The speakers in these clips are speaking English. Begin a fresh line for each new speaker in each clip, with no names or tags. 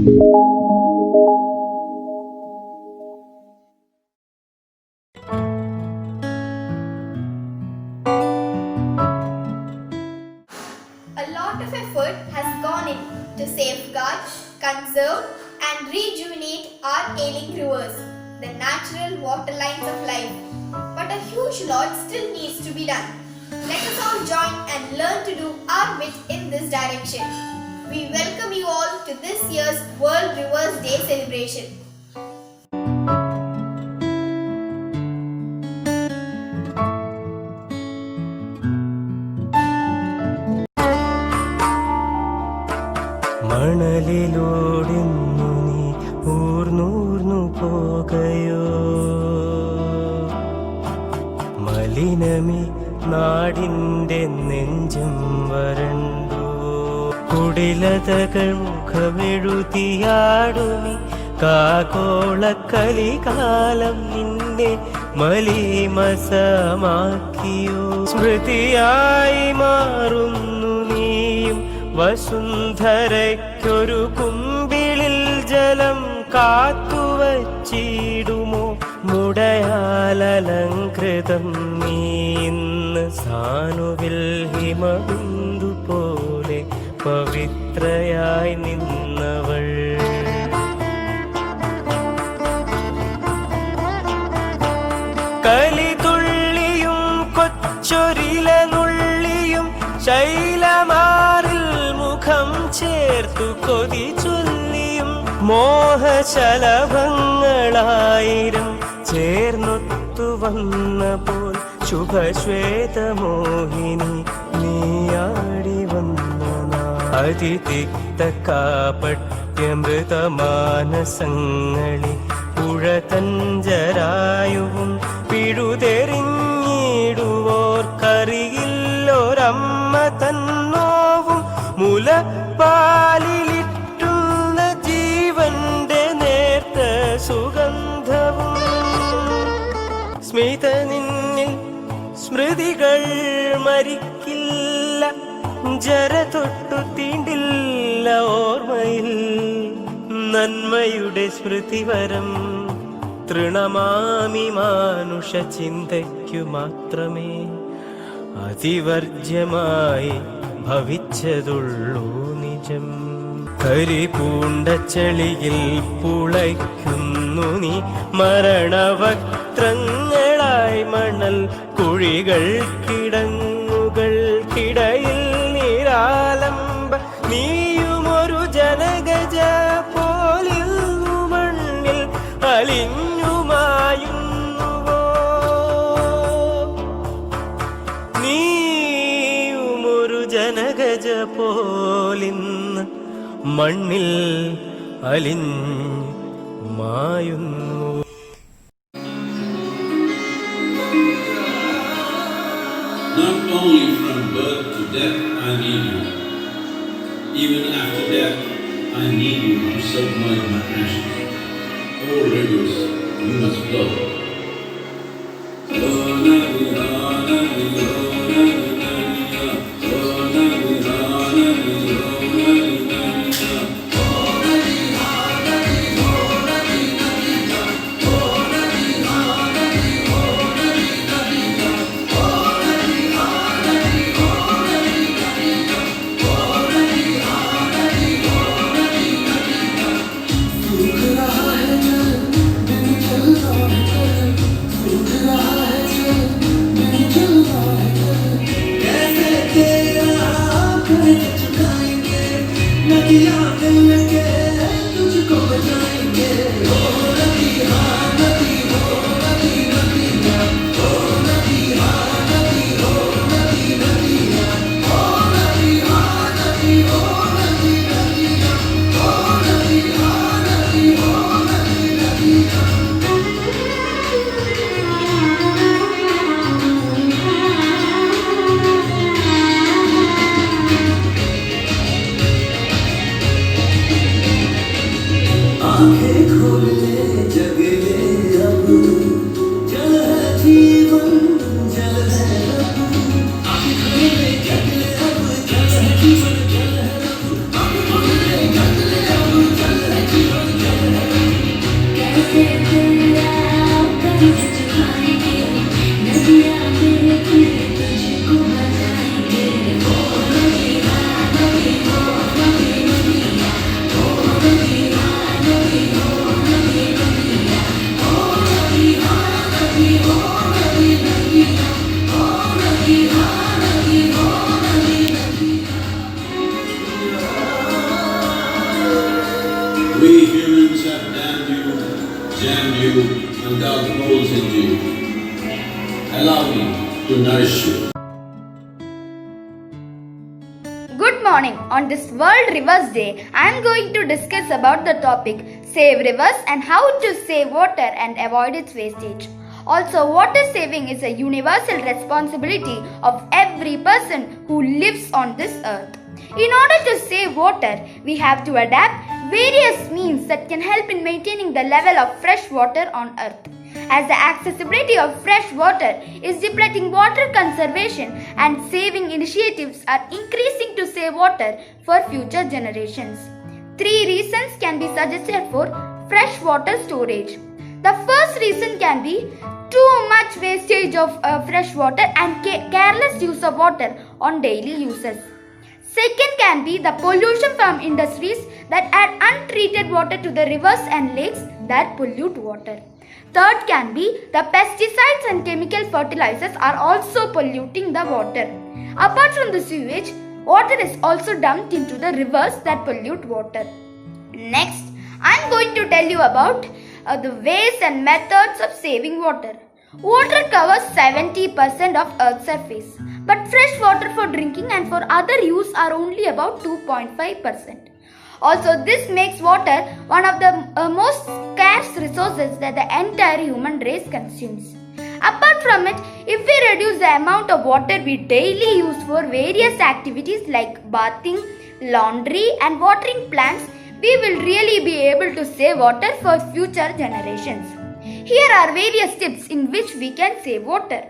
A lot of effort has gone in to safeguard, conserve, and rejuvenate our ailing rivers, the natural water lines of life. But a huge lot still needs to be done. Let us all join and learn to do our bit in this direction. We welcome you all to this year's World Rivers Day celebration.
മണലിലൂടിന്നു നീ ഊർന്നൂർന്നു പോകയോ, മലിനമി നാടിൻ്റെ നെഞ്ചം വരണ്ടു. കുടിലതകൾ മുഖമെഴുതിയാടുമി കാകോളക്കലികാലം നിന്നെ മലീമസമാക്കിയോ. സ്മൃതിയായി മാറുന്നു നീയും വസുന്ധരയ്ക്കൊരു കുമ്പിളിൽ ജലം കാത്തുവച്ചിടുമോ. മുടയാലലങ്കൃതം നീ ഇന്ന് സാനുവിൽ ഹിമബിന്ദു പോലെ പവിത്രയായി നിന്നവൾ. കലിതുള്ളിയും കൊച്ചൊരിലനുള്ളിയും ശൈലമാറിൽ മുഖം ചേർത്തു കൊതി ചൊല്ലിയും മോഹശലഭങ്ങളായിരം ചേർന്നൊത്തു വന്ന പോൽ ശുഭശ്വേതമോഹിനി നീയാടി വന്ന അതിതിക്ത കാപട്യമൃതമാനസങ്ങളിൽ പുഴതഞ്ചരായുവും പിഴുതെറിഞ്ഞിടുവോർക്കറിയില്ലൊരമ്മ തന്നോവും മുലപ്പാലിലിട്ടുന്ന ജീവന്റെ നേർത്ത സുഗന്ധവും. സ്മിത നിന്നിൽ സ്മൃതികൾ മരിക്കില്ല, ജര തൊട്ടു തീണ്ടില്ല ഓർമ്മയിൽ നന്മയുടെ സ്മൃതിവരം. തൃണമാമി മാനുഷ ചിന്തയ്ക്കു മാത്രമേ അതിവർജ്യമായി ഭവിച്ചതുള്ളൂ നിജം. കരിപൂണ്ട ചെളിയിൽ പുളയ്ക്കുന്നു നീ മരണവക്ത്രങ്ങളായി മണൽ കുഴികൾ കിടങ്ങുകൾക്കിടയിൽ നിരാലംബ നീയുമൊരു ജനഗജ പോലിന്നു മണ്ണിൽ അലിഞ്ഞുമായുന്നുവോ. നീയുമൊരു ജനഗജ പോലിന്ന് മണ്ണിൽ അലിഞ്ഞുമായുന്നു.
Not only from birth to death I need you. Even after death I need you to submerge my ashes. Oh rivers, you must flow. always do. Allow me to nourish you.
Good morning. On this World Rivers Day, I am going to discuss about the topic Save Rivers and how to save water and avoid its wastage. Also, water saving is a universal responsibility of every person who lives on this earth. In order to save water, we have to adapt various means that can help in maintaining the level of fresh water on earth. As the accessibility of fresh water is depleting, water conservation and saving initiatives are increasing to save water for future generations. 3 reasons can be suggested for fresh water storage. The first reason can be too much wastage of fresh water and careless use of water on daily uses. Second can be the pollution from industries that add untreated water to the rivers and lakes that pollute water. Third can be the pesticides and chemical fertilizers are also polluting the water. Apart from the sewage, water is also dumped into the rivers that pollute water. Next, I am going to tell you about the ways and methods of saving water. Water covers 70% of Earth's surface, but fresh water for drinking and for other use are only about 2.5%. Also, this makes water one of the most scarce resources that the entire human race consumes. Apart from it, if we reduce the amount of water we daily use for various activities like bathing, laundry and watering plants, we will really be able to save water for future generations. Here are various tips in which we can save water.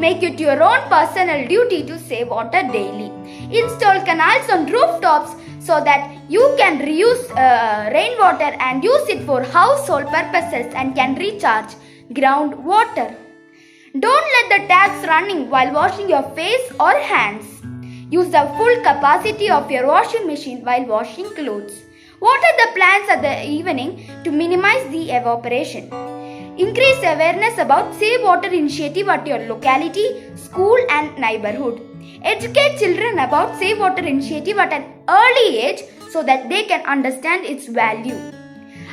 Make it your own personal duty to save water daily. Install canals on rooftops so that you can reuse rainwater and use it for household purposes and can recharge groundwater. Don't let the taps running while washing your face or hands. Use the full capacity of your washing machine while washing clothes. Water the plants at the evening to minimize the evaporation. Increase awareness about Save Water initiative at your locality, school and neighborhood. Educate children about Save Water initiative at an early age so that they can understand its value.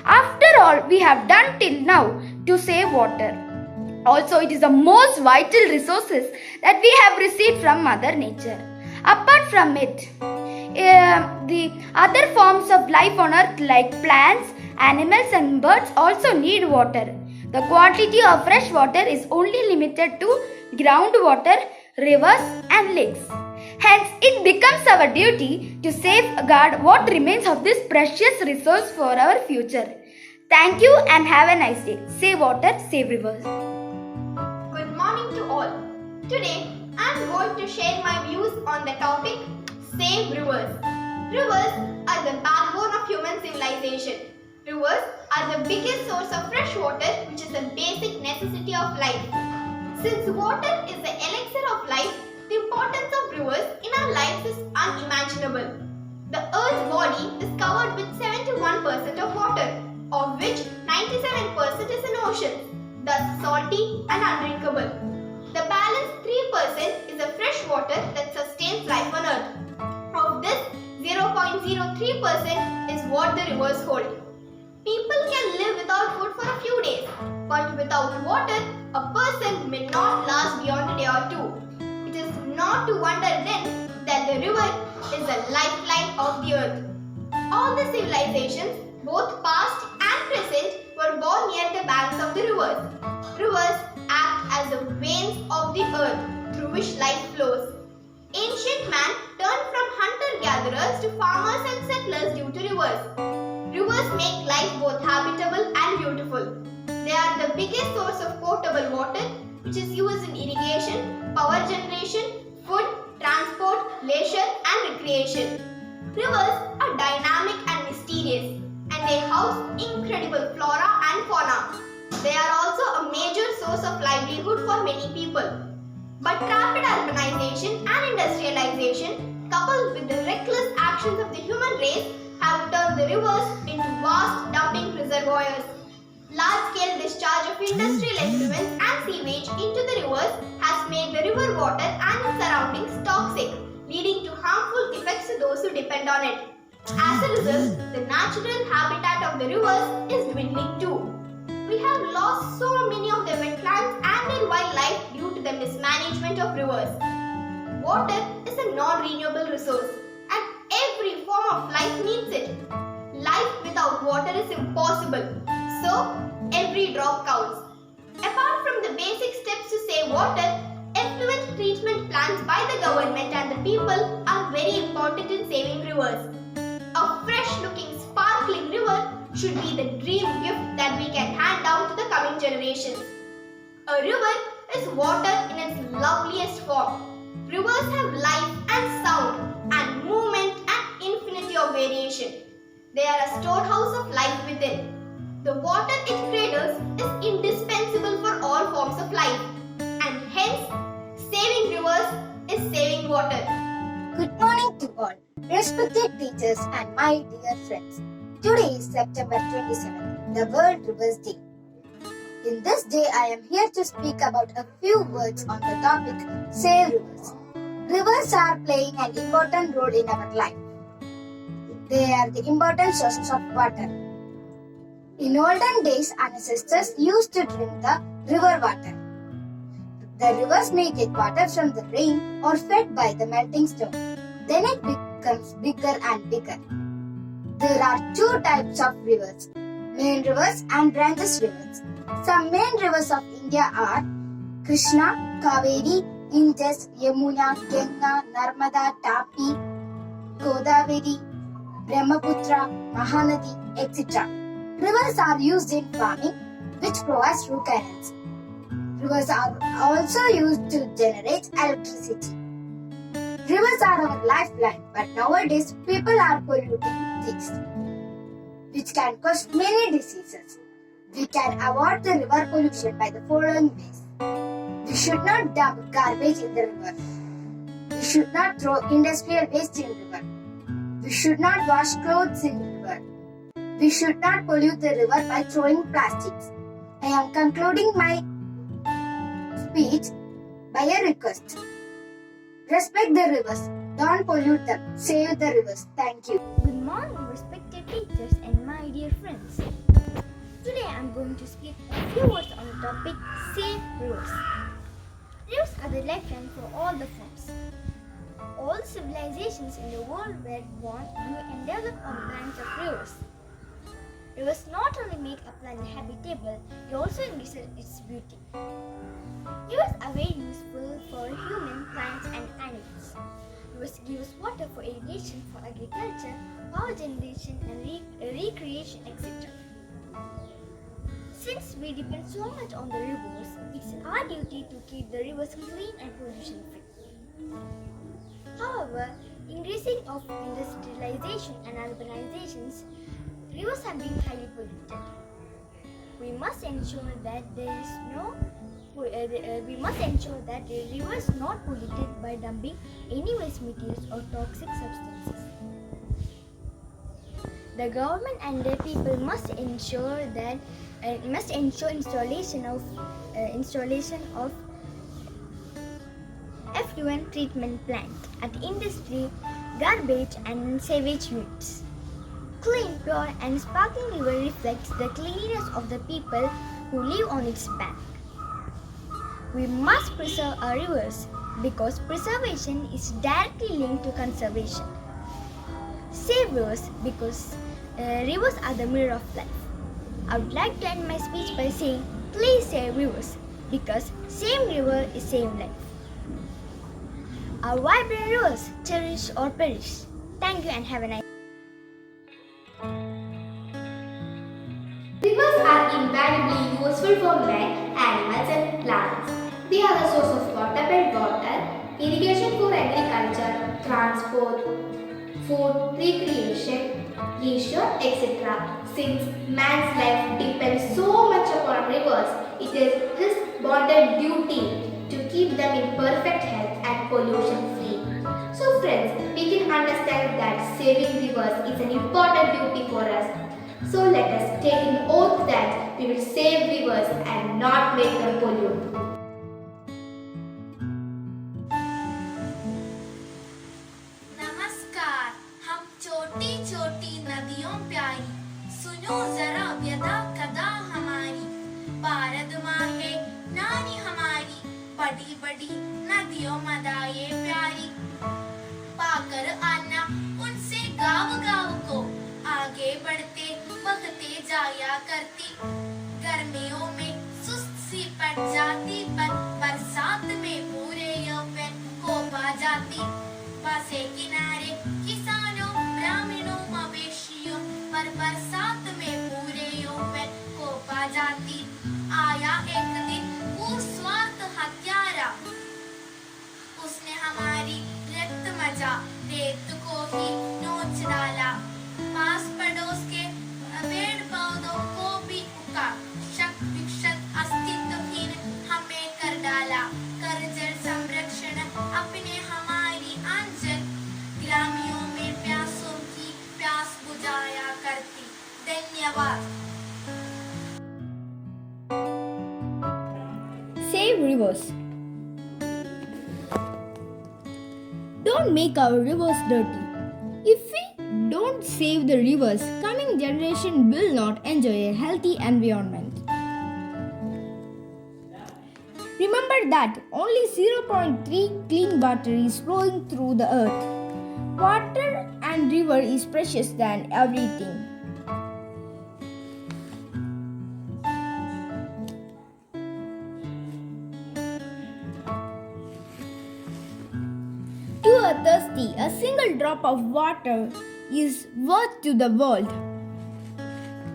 After all, we have done till now to save water. Also, it is the most vital resources that we have received from Mother Nature. Apart from it, the other forms of life on earth like plants, animals and birds also need water. The quantity of fresh water is only limited to groundwater, rivers and lakes. Hence, it becomes our duty to safeguard what remains of this precious resource for our future. Thank you and have a nice day. Save water, save rivers.
Good morning to all. Today, I am going to share my views on the topic Save Rivers. Rivers are the backbone of human civilization. Rivers are the biggest source of fresh water, which is a basic necessity of life. Since water is the elixir of life, the importance of rivers in our lives is unimaginable. The Earth's body is covered with 71% of water, of which 97% is in oceans, thus salty and undrinkable. The balance 3% is the fresh water that sustains life on Earth. Of this, 0.03% is what the rivers hold. People can live without food for a few days, but without water, a person may not last beyond a day or two. It is not to wonder then that the river is the lifeline of the earth. All the civilizations, both past and present, were born near the banks of the rivers. Rivers act as the veins of the earth through which life flows. Ancient man turned from hunter-gatherers to farmers and settlers due to rivers. Rivers make life both habitable and beautiful. They are the biggest source of potable water, which is used in irrigation, power generation, food, transport, leisure and recreation. Rivers are dynamic and mysterious, and they house incredible flora and fauna. They are also a major source of livelihood for many people. But rapid urbanization and industrialization, coupled with the reckless actions of the human race, have turned the rivers into vast dumping reservoirs. Large-scale discharge of industrial effluents and sewage into the rivers has made the river water and its surroundings toxic, leading to harmful effects to those who depend on it. As a result, the natural habitat of the rivers is dwindling too. We we have lost so many of the wetlands and their wildlife due to the mismanagement of rivers. Water is a non-renewable resource and every form of life needs it. Life without water is impossible, so every drop counts. Apart from the basic steps to save water, effluent treatment plants by the government and the people are very important in saving rivers. A fresh-looking, sparkling river should be the dream gift that we can hand down to the coming generations. A river is water in its loveliest form. Rivers have life and sound and movement and infinity of variation. They are a storehouse of life within. The water it cradles is indispensable for all forms of life, and hence, saving rivers is saving water.
Good morning to all, respected teachers and my dear friends. Today is September 27th, the World Rivers Day. In this day, I am here to speak about a few words on the topic Save Rivers. Rivers are playing an important role in our life. They are the important sources of water. In olden days, ancestors used to drink the river water. The rivers may get water from the rain or fed by the melting stone. Then it becomes bigger and bigger. There are two types of rivers, main rivers and branches rivers. Some main rivers of India are Krishna, Kaveri, Indus, Yamuna, Ganga, Narmada, Tapi, Godavari, Brahmaputra, Mahanadi, etc. Rivers are used in farming, which provides through canals. Rivers are also used to generate electricity. Rivers are our lifeline, but nowadays people are polluting things, which can cause many diseases. We can avoid the river pollution by the following ways. We should not dump garbage in the river. We should not throw industrial waste in the river. We should not wash clothes in the river. We should not pollute the river by throwing plastics. I am concluding my speech by a request. Respect the rivers. Don't pollute them. Save the rivers. Thank you.
Good morning, respected teachers and my dear friends. Today I am going to speak a few words on the topic Save Rivers. Rivers are the lifeline for all the forms. All civilizations in the world were born, grew and developed on the banks of rivers. Rivers not only make a planet habitable, they also increase its beauty. Rivers are very useful for human, plants and animals. Rivers give us water for irrigation, for agriculture, power generation and recreation, etc. Since we depend so much on the rivers, it's our duty to keep the rivers clean and pollution free. However, increasing of industrialization and urbanizations, rivers have been highly polluted. We must ensure that the river is not polluted by dumping any waste materials or toxic substances. The government and the people must ensure installation of effluent treatment plant at industry, garbage and sewage units. Clean, pure and sparkling river reflects the cleanliness of the people who live on its bank. We must preserve our rivers because preservation is directly linked to conservation. Save rivers because rivers are the mirror of life. I would like to end my speech by saying, please save rivers because same river is same life. Our vibrant rivers cherish or perish. Thank you and have a nice day.
Rivers are invariably useful for men, animals and plants. They are the source of water-bed water, irrigation for agriculture, transport, food, recreation, leisure, etc. Since man's life depends so much upon rivers, it is his bonded duty to keep them in perfect health and pollution-free. So friends, we can understand that saving rivers is an important duty for us. So let us take an oath that we will save rivers and not make them pollute.
नमस्कार, हम छोटी छोटी नदियों प्यारी, सुनो जरा व्यथा कदा हमारी। बड़ी नदियों मदाए प्यारी, पाकर आना उनसे गाँव गाँव को, आगे बढ़ते बहते जाया करती। गर्मियों में सुस्त सी पड़ जाती, पर बरसात में पूरे यौवन को पा जाती। बसे किनारे किसानों ग्रामीणों मवेशियों पर बरसात में पूरे यौवन को पा जाती। आया एक दिन स्वार्थ हत्यारा, उसने हमारी रक्त मचा रेत को ही नोच डाला। पास पड़ोस के पेड़ पौधों को भी उका, शत विक्षत अस्तित्वहीन हमें कर डाला। कर जल संरक्षण अपने हमारी आंचल, ग्रामीणों में प्यासों की प्यास बुझाया करती। धन्यवाद।
Save rivers. Don't make our rivers dirty. If we don't save the rivers, coming generation will not enjoy a healthy environment. Remember that only 0.3 clean water is flowing through the earth. Water and river is precious than everything. To a thirsty, a single drop of water is worth to the world.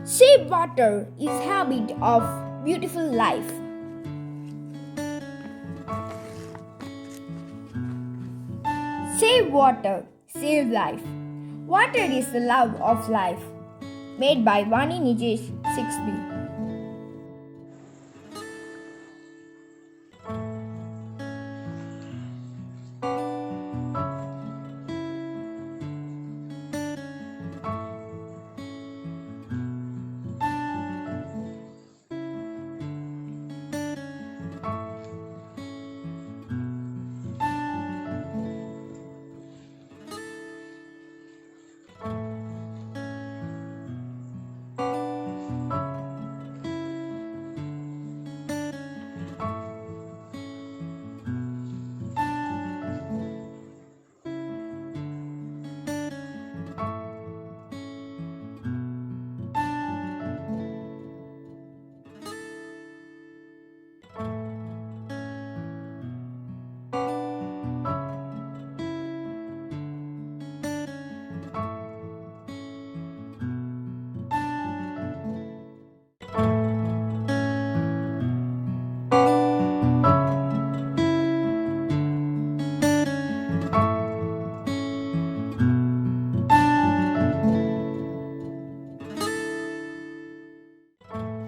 Save water is habit of beautiful life. Save water, save life. Water is the love of life. Made by Vani Nijesh 6B.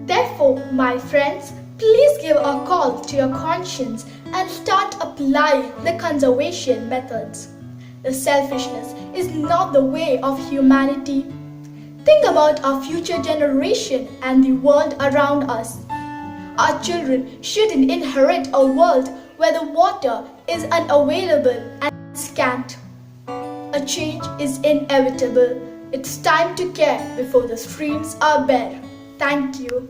Therefore, my friends, please give a call to your conscience and start applying the conservation methods. The selfishness is not the way of humanity. Think about our future generation and the world around us. Our children shouldn't inherit a world where the water is unavailable and scant. A change is inevitable. It's time to care before the streams are bare. Thank you.